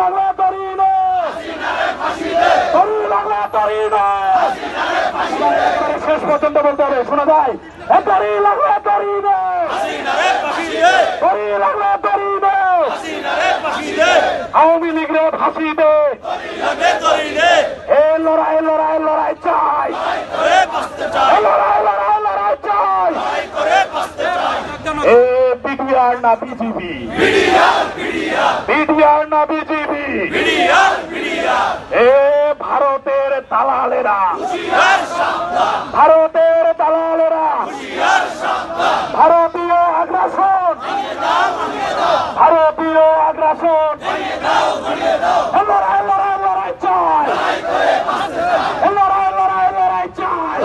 লাগলে তরি নে, তরি লাগলে তরি নে, শেষ পর্যন্ত বলতে হবে, শোনা যায়? তরি লাগলে তরি নে, তরি লাগলে তরি নে, আওয়ামী লীগরে ফাঁসি দে, এ লড়াই লড়াই লড়াই চাই, লড়াই লড়াই লড়াই চাই, এ বিডিআর না বিজেপি, বিডিআর না বিজেপি, এ ভারতের দালালেরা, ভারতের দালালেরা, ভারতীয় আগ্রাসন, ভারতীয় আগ্রাসন, লড়াই লড়াই লড়াই চাই, লড়াই লড়াই লড়াই চাই,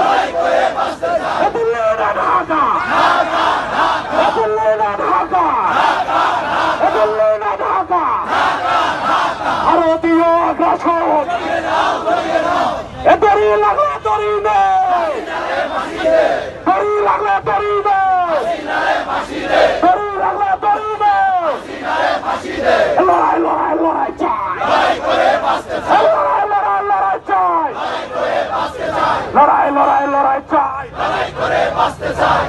দিল্লি না ঢাকা, দিল্লি না ঢাকা, দিল্লি না ঢাকা, ভারতীয় আগ্রাসন, এ তরি লাগলে তরি নে, তরি লাগলে তরি নে, তরি লাগলে তরি নে, লড়াই লড়াই লড়াই চাই, লড়াই লড়াই লড়াই চাই, লড়াই লড়াই লড়াই চাই,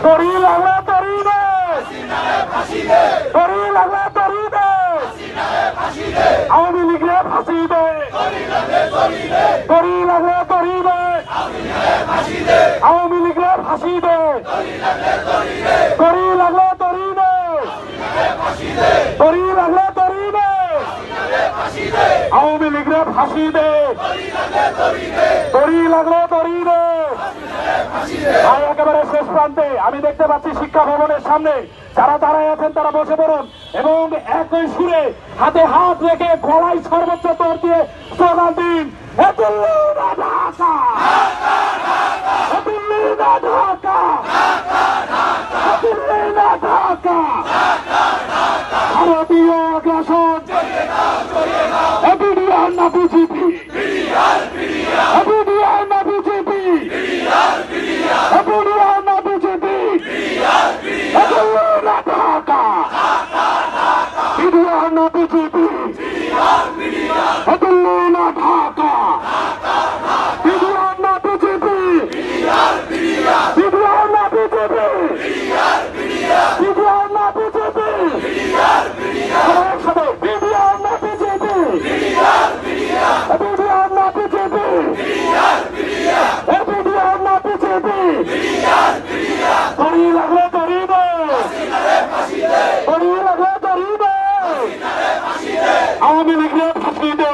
তরি লাগলে তরি নে, তরি লাগলে তরি নে, আওয়ামী লীগরে ফাঁসি দে, তরি লাগলে তরি নে, আওয়ামী লীগরে ফাঁসি দে, তরি লাগলে তরি নে, তরি লাগলে তরি নে, আওয়ামী লীগরে ফাঁসি দে, তরি লাগলে তরি নে। ভাই একেবারে শেষ প্রান্তে আমি দেখতে পাচ্ছি শিক্ষা ভবনের সামনে যারা দাঁড়ায় আছেন তারা বসে পড়ুন এবং একই সুরে হাতে হাত রেখে গলায় সর্বোচ্চ তোর দিয়ে স্লোগান দিন, দিল্লি না ঢাকা, দিল্লি না ঢাকা, দিল্লি না ঢাকা, ভারতীয় আগ্রাসন, বিডিআর না বিজেপি, বিডিআর না বিজেপি, বিডিআর না বিজেপি, দিল্লি না ঢাকা, বিডিআর না বিজেপি, দিল্লি না ঢাকা, বিডিআর না বিজেপি, বিডিআর না বিজেপি, বিডিআর না বিজেপি, একসাথে বিডিআর না বিজেপি, বিডিআর না বিজেপি, বিডিআর না বিজেপি, তরি লাগলে তরি নে, তরি লাগলে তরি নে, আওয়ামী লীগরে ফাঁসি দে,